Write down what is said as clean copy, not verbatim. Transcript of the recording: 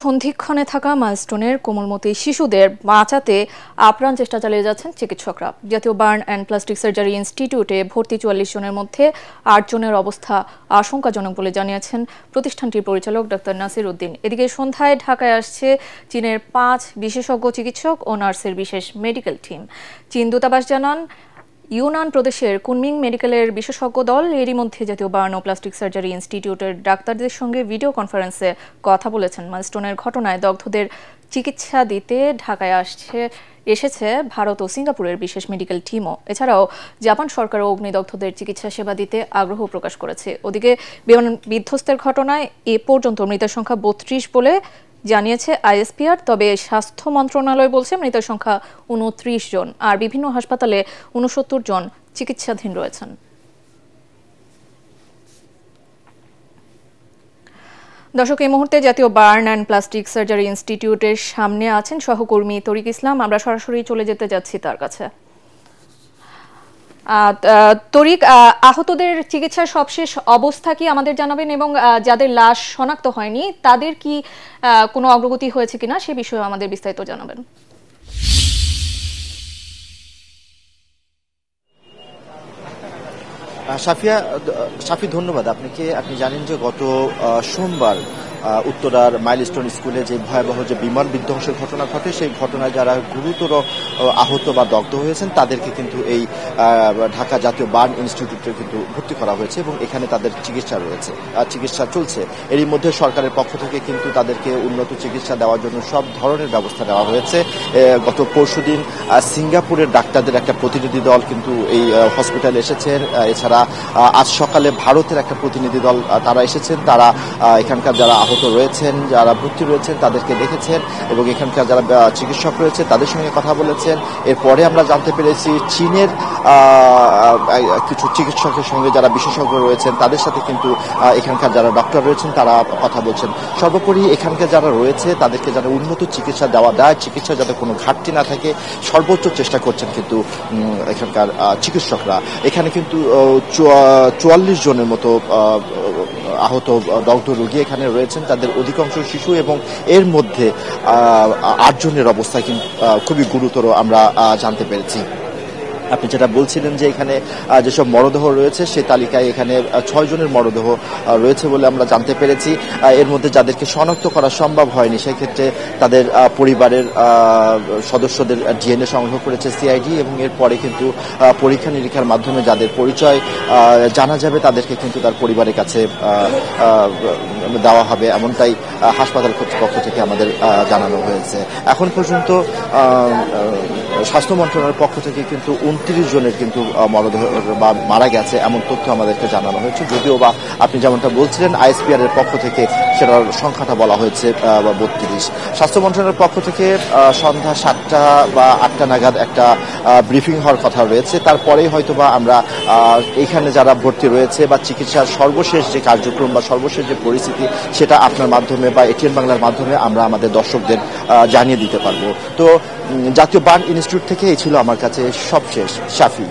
সন্ধিক্ষণে থাকা মাইলস্টোনের কোমলমতি শিশুদের বাঁচাতে আপ্রাণ চেষ্টা চালিয়ে যাচ্ছেন চিকিৎসকরা। জাতীয় বার্ন অ্যান্ড প্লাস্টিক সার্জারি ইনস্টিটিউটে ভর্তি ৪৪ জনের মধ্যে ৮ জনের অবস্থা আশঙ্কাজনক বলে জানিয়েছেন প্রতিষ্ঠানটির পরিচালক ডক্টর নাসির উদ্দিন। এদিকে সন্ধ্যায় ঢাকায় আসছে চীনের ৫ বিশেষজ্ঞ চিকিৎসক ও নার্সের বিশেষ মেডিকেল টিম। চীন দূতাবাস জানান, ইউনান প্রদেশের কুনমিং মেডিকেলের বিশেষজ্ঞ দল এরই মধ্যে জাতীয় বার্ন ও প্লাস্টিক সার্জারি ইনস্টিটিউটের ডাক্তারদের সঙ্গে ভিডিও কনফারেন্সে কথা বলেছেন। মাইলস্টোনের ঘটনায় দগ্ধদের চিকিৎসা দিতে ঢাকায় এসেছে ভারত ও সিঙ্গাপুরের বিশেষ মেডিকেল টিমও। এছাড়াও জাপান সরকারও অগ্নিদগ্ধদের চিকিৎসা সেবা দিতে আগ্রহ প্রকাশ করেছে। ওদিকে বিমান বিধ্বস্তের ঘটনায় এ পর্যন্ত মৃতের সংখ্যা ৩২ বলে জানিয়েছে আইএসপিআর। তবে স্বাস্থ্য মন্ত্রণালয় বলছে মৃতের সংখ্যা ২৯ জন, আর বিভিন্ন হাসপাতালে ৬৯ জন চিকিৎসাধীন রয়েছেন। দর্শক, এই মুহূর্তে জাতীয় বার্ন অ্যান্ড প্লাস্টিক সার্জারি ইনস্টিটিউটের সামনে আছেন সহকর্মী তরিক ইসলাম। আমরা সরাসরি চলে যেতে যাচ্ছি তার কাছে। তরিক, আহতদের চিকিৎসার সবশেষ অবস্থা কি আমাদের জানাবেন, এবং যাদের লাশ শনাক্ত হয়নি তাদের কি কোনো অগ্রগতি হয়েছে কিনা সে বিষয়ে আমাদের বিস্তারিত জানাবেন। সাফি, ধন্যবাদ আপনাকে। আপনি জানেন যে গত সোমবার উত্তরার মাইলস্টোন স্কুলে যে ভয়াবহ যে বিমান বিধ্বংসের ঘটনা ঘটে, সেই ঘটনায় যারা গুরুতর আহত বা দগ্ধ হয়েছেন তাদেরকে কিন্তু এই ঢাকা জাতীয় বার্ন ইনস্টিটিউটে কিন্তু ভর্তি করা হয়েছে এবং এখানে তাদের চিকিৎসা চলছে। এরই মধ্যে সরকারের পক্ষ থেকে কিন্তু তাদেরকে উন্নত চিকিৎসা দেওয়ার জন্য সব ধরনের ব্যবস্থা নেওয়া হয়েছে। গত পরশুদিন সিঙ্গাপুরের ডাক্তারদের একটা প্রতিনিধি দল কিন্তু এই হসপিটালে এসেছেন। এছাড়া আজ সকালে ভারতের একটা প্রতিনিধি দল তারা এসেছেন। তারা এখানকার যারা আহত রয়েছেন, যারা ভর্তি রয়েছেন তাদেরকে দেখেছেন এবং এখানকার যারা চিকিৎসক রয়েছে তাদের সঙ্গে কথা বলেছেন। এরপরে আমরা জানতে পেরেছি চীনের কিছু চিকিৎসকের সঙ্গে যারা বিশেষজ্ঞ রয়েছেন তাদের সাথে কিন্তু এখানকার যারা ডক্টর রয়েছেন তারা কথা বলছেন। সর্বোপরি এখানকার যারা রয়েছে তাদেরকে যারা উন্নত চিকিৎসা দেওয়া যায়, চিকিৎসা যাতে কোনো ঘাটতি না থাকে, সর্বোচ্চ চেষ্টা করছেন কিন্তু এখানকার চিকিৎসকরা। এখানে কিন্তু ৪৪ জনের মতো আহত দগ্ধ রোগী এখানে রয়েছেন, তাদের অধিকাংশ শিশু এবং এর মধ্যে ৮ জনের অবস্থা কিন্তু খুবই গুরুতর আমরা জানতে পেরেছি। আপনি যেটা বলছিলেন যে এখানে যেসব মরদেহ রয়েছে সে তালিকায় এখানে ৬ জনের মরদেহ রয়েছে বলে আমরা জানতে পেরেছি। এর মধ্যে যাদেরকে শনাক্ত করা সম্ভব হয়নি সেক্ষেত্রে তাদের পরিবারের সদস্যদের ডিএনএ সংগ্রহ করেছে সিআইডি এবং এরপরে কিন্তু পরীক্ষা নিরীক্ষার মাধ্যমে যাদের পরিচয় জানা যাবে তাদেরকে কিন্তু তার পরিবারের কাছে দেওয়া হবে, এমনটাই হাসপাতাল কর্তৃপক্ষ থেকে আমাদের জানানো হয়েছে। এখন পর্যন্ত স্বাস্থ্য মন্ত্রণালয়ের পক্ষ থেকে কিন্তু ২৯ জনের কিন্তু মরদেহ বা মারা গেছে এমন তথ্য আমাদেরকে জানানো হয়েছে। যদিও বা আপনি যেমনটা বলছিলেন আইএসপিআর এর পক্ষ থেকে সেটার সংখ্যাটা বলা হয়েছে ৩২। স্বাস্থ্য মন্ত্রণালয়ের পক্ষ থেকে সন্ধ্যা ৭টা বা ৮টা নাগাদ একটা ব্রিফিং হওয়ার কথা রয়েছে। তারপরেই হয়তোবা আমরা এখানে যারা ভর্তি রয়েছে বা চিকিৎসার সর্বশেষ যে কার্যক্রম বা সর্বশেষ যে পরিস্থিতি সেটা আপনার মাধ্যমে বা এটিএন বাংলার মাধ্যমে আমরা আমাদের দর্শকদের জানিয়ে দিতে পারবো। তো জাতীয় বার্ন ইনস্টিটিউট থেকে এই ছিল আমার কাছে সবশেষ। সাফি।